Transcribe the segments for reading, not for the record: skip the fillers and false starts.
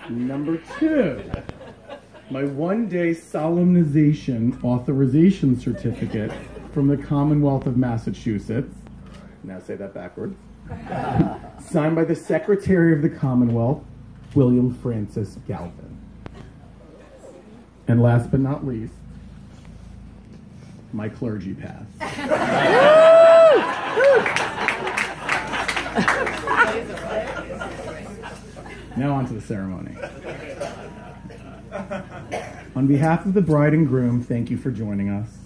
Number 2, my one-day solemnization authorization certificate from the Commonwealth of Massachusetts. Now say that backwards. Signed by the Secretary of the Commonwealth, William Francis Galvin. And last but not least, my clergy pass. Now on to the ceremony. On behalf of the bride and groom, thank you for joining us.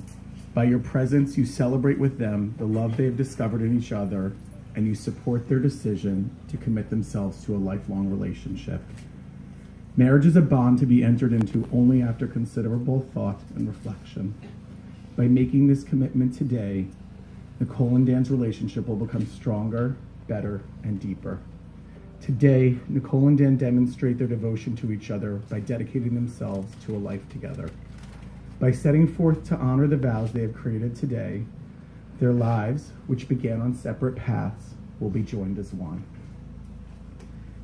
By your presence, you celebrate with them the love they have discovered in each other, and you support their decision to commit themselves to a lifelong relationship. Marriage is a bond to be entered into only after considerable thought and reflection. By making this commitment today, Nicole and Dan's relationship will become stronger, better, and deeper. Today, Nicole and Dan demonstrate their devotion to each other by dedicating themselves to a life together. By setting forth to honor the vows they have created today, their lives, which began on separate paths, will be joined as one.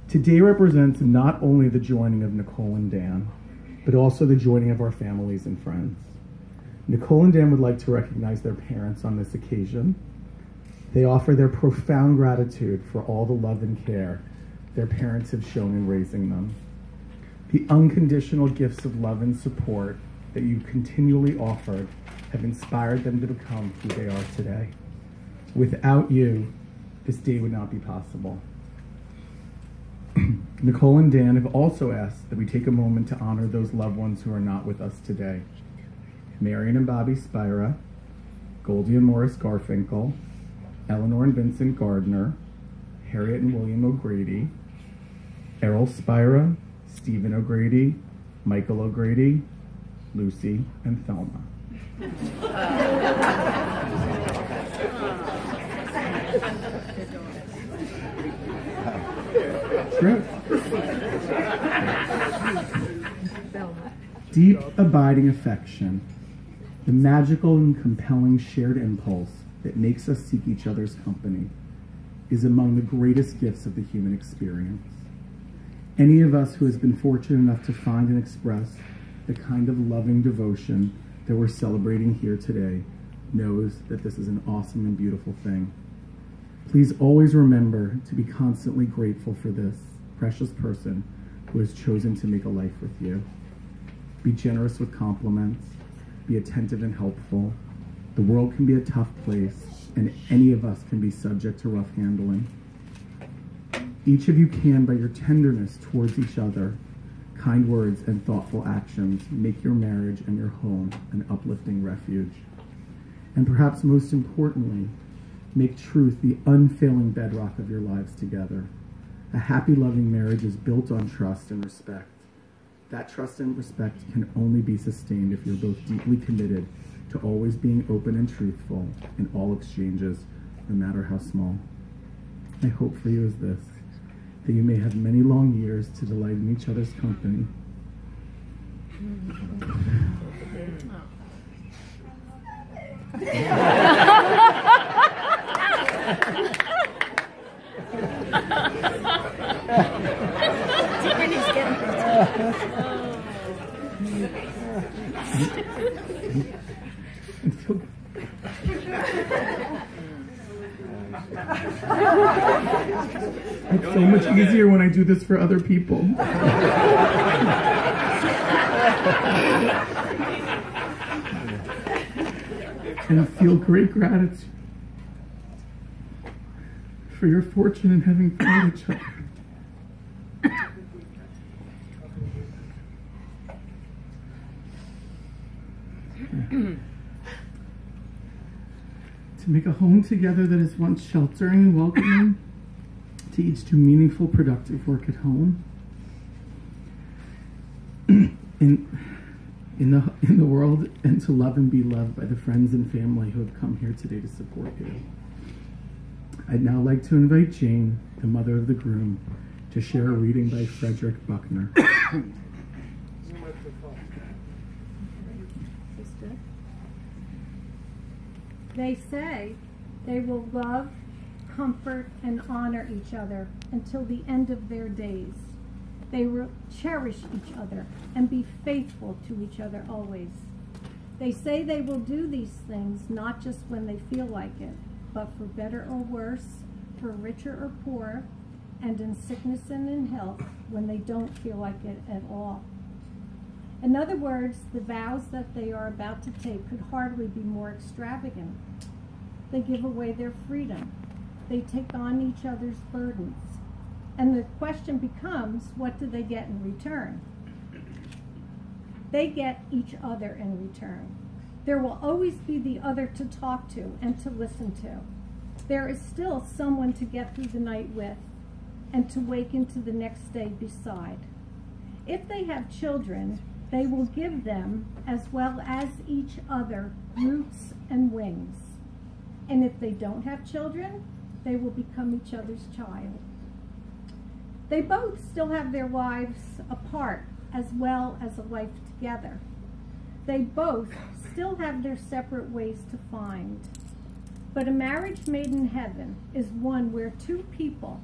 Today represents not only the joining of Nicole and Dan, but also the joining of our families and friends. Nicole and Dan would like to recognize their parents on this occasion. They offer their profound gratitude for all the love and care their parents have shown in raising them. The unconditional gifts of love and support that you continually offered have inspired them to become who they are today. Without you, this day would not be possible. Nicole and Dan have also asked that we take a moment to honor those loved ones who are not with us today. Marion and Bobby Spira, Goldie and Morris Garfinkel, Eleanor and Vincent Gardner, Harriet and William O'Grady, Errol Spira, Stephen O'Grady, Michael O'Grady, Lucy, and Thelma. True. Deep, abiding affection, the magical and compelling shared impulse that makes us seek each other's company, is among the greatest gifts of the human experience. Any of us who has been fortunate enough to find and express the kind of loving devotion that we're celebrating here today knows that this is an awesome and beautiful thing. Please always remember to be constantly grateful for this precious person who has chosen to make a life with you. Be generous with compliments, be attentive and helpful. The world can be a tough place, and any of us can be subject to rough handling. Each of you can, by your tenderness towards each other, kind words and thoughtful actions, make your marriage and your home an uplifting refuge. And perhaps most importantly, make truth the unfailing bedrock of your lives together. A happy, loving marriage is built on trust and respect. That trust and respect can only be sustained if you're both deeply committed to always being open and truthful in all exchanges, no matter how small. My hope for you is this, that you may have many long years to delight in each other's company. It's so much easier when I do this for other people. And I feel great gratitude for your fortune in having found each other. To make a home together that is once sheltering and welcoming, to each do meaningful, productive work at home. In the world, and to love and be loved by the friends and family who have come here today to support you. I'd now like to invite Jane, the mother of the groom, to share a reading by Frederick Buckner. They say they will love, comfort, and honor each other until the end of their days. They will cherish each other and be faithful to each other always. They say they will do these things not just when they feel like it, but for better or worse, for richer or poorer, and in sickness and in health when they don't feel like it at all. In other words, the vows that they are about to take could hardly be more extravagant. They give away their freedom. They take on each other's burdens. And the question becomes, what do they get in return? They get each other in return. There will always be the other to talk to and to listen to. There is still someone to get through the night with and to wake into the next day beside. If they have children, they will give them, as well as each other, roots and wings. And if they don't have children, they will become each other's child. They both still have their lives apart, as well as a life together. They both still have their separate ways to find. But a marriage made in heaven is one where two people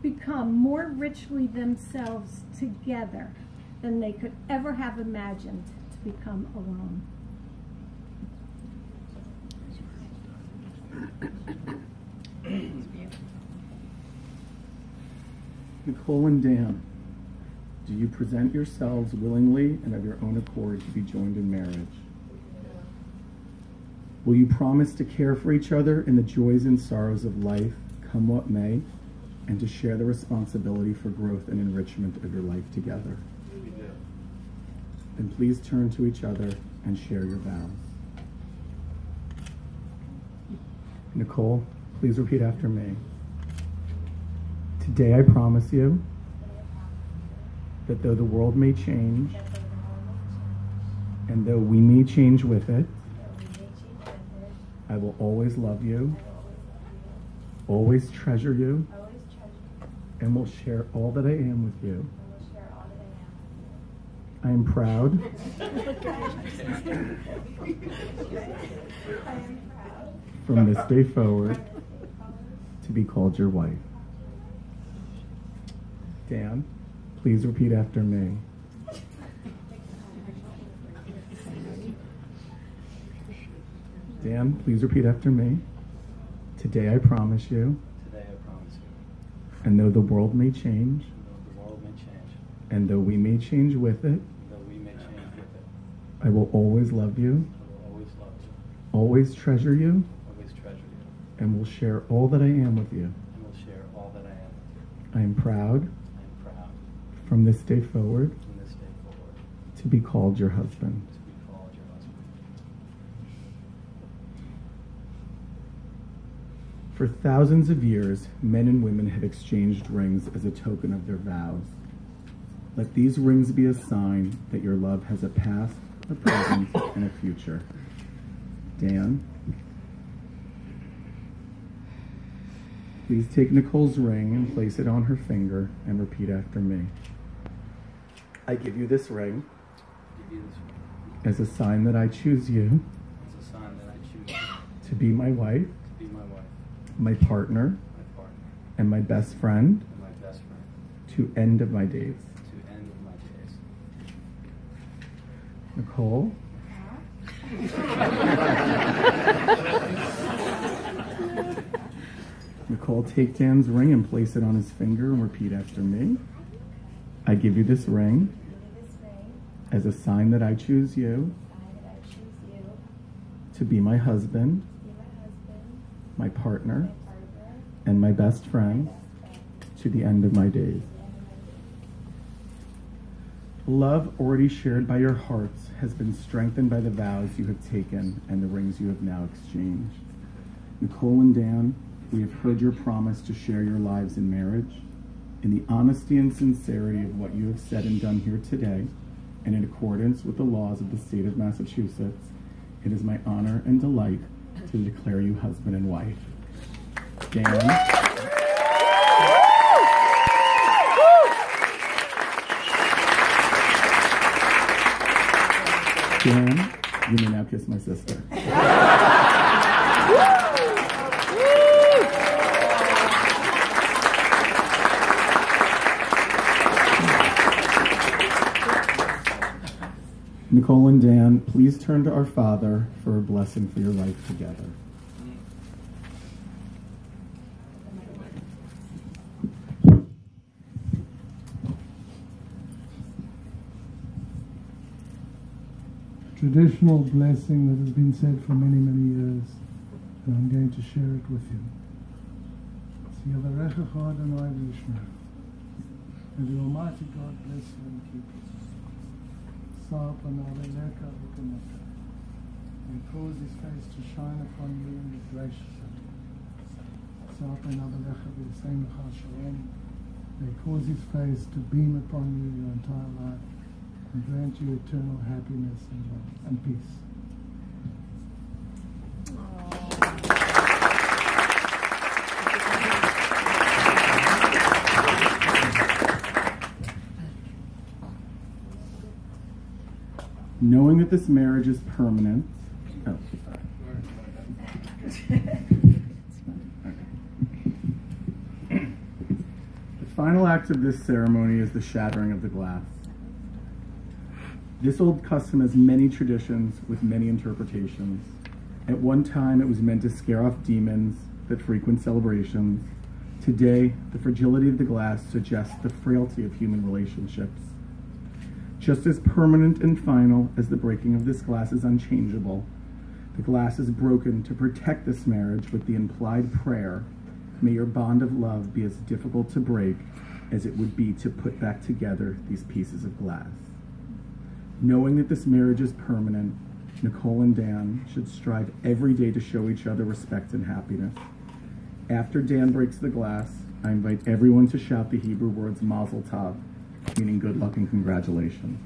become more richly themselves together than they could ever have imagined to become alone. Nicole and Dan, do you present yourselves willingly and of your own accord to be joined in marriage? Will you promise to care for each other in the joys and sorrows of life, come what may, and to share the responsibility for growth and enrichment of your life together? We do. Then please turn to each other and share your vows. Nicole, please repeat after me. Today I promise you that though the world may change, and though we may change with it, I will always love you, always treasure you, and will share all that I am with you. I am proud from this day forward to be called your wife. Dan, please repeat after me. Dan, please repeat after me. Today I promise you, Today I promise you, and though the world may change, though the world may change, and though we may change with it, though we may change with it, I will always love you, I will always love you, always treasure you, always treasure you, and will share all that I am with you. and will share all that I am with you. I am proud I am proud from this day forward from this day forward to be called your husband. to be called your husband. For thousands of years, men and women have exchanged rings as a token of their vows. Let these rings be a sign that your love has a past, a present, and a future. Dan, please take Nicole's ring and place it on her finger and repeat after me. I give you this ring Give you this ring as a sign that I choose you as a sign that I choose you to be my wife, to be my wife, my partner, my partner, and my best friend and my best friend, to end of my days. to end of my days. Nicole? Nicole, take Dan's ring and place it on his finger and repeat after me. I give you this ring as a sign that I choose you to be my husband, my partner, and my best friend to the end of my days. Love already shared by your hearts has been strengthened by the vows you have taken and the rings you have now exchanged. Nicole and Dan, we have heard your promise to share your lives in marriage. In the honesty and sincerity of what you have said and done here today, and in accordance with the laws of the state of Massachusetts, it is my honor and delight to declare you husband and wife. Dan. Dan, you may now kiss my sister. Nicole and Dan, please turn to our Father for a blessing for your life together. Traditional blessing that has been said for many, many years, and I'm going to share it with you. May the Almighty God bless you and keep you. And cause His face to shine upon you and be gracious unto you. May cause His face to beam upon you your entire life and grant you eternal happiness and love and peace. Knowing that this marriage is permanent. Oh, sorry. The final act of this ceremony is the shattering of the glass. This old custom has many traditions with many interpretations. At one time, it was meant to scare off demons that frequent celebrations. Today, the fragility of the glass suggests the frailty of human relationships. Just as permanent and final as the breaking of this glass is unchangeable, the glass is broken to protect this marriage with the implied prayer, may your bond of love be as difficult to break as it would be to put back together these pieces of glass. Knowing that this marriage is permanent, Nicole and Dan should strive every day to show each other respect and happiness. After Dan breaks the glass, I invite everyone to shout the Hebrew words Mazel Tov, meaning good luck and congratulations.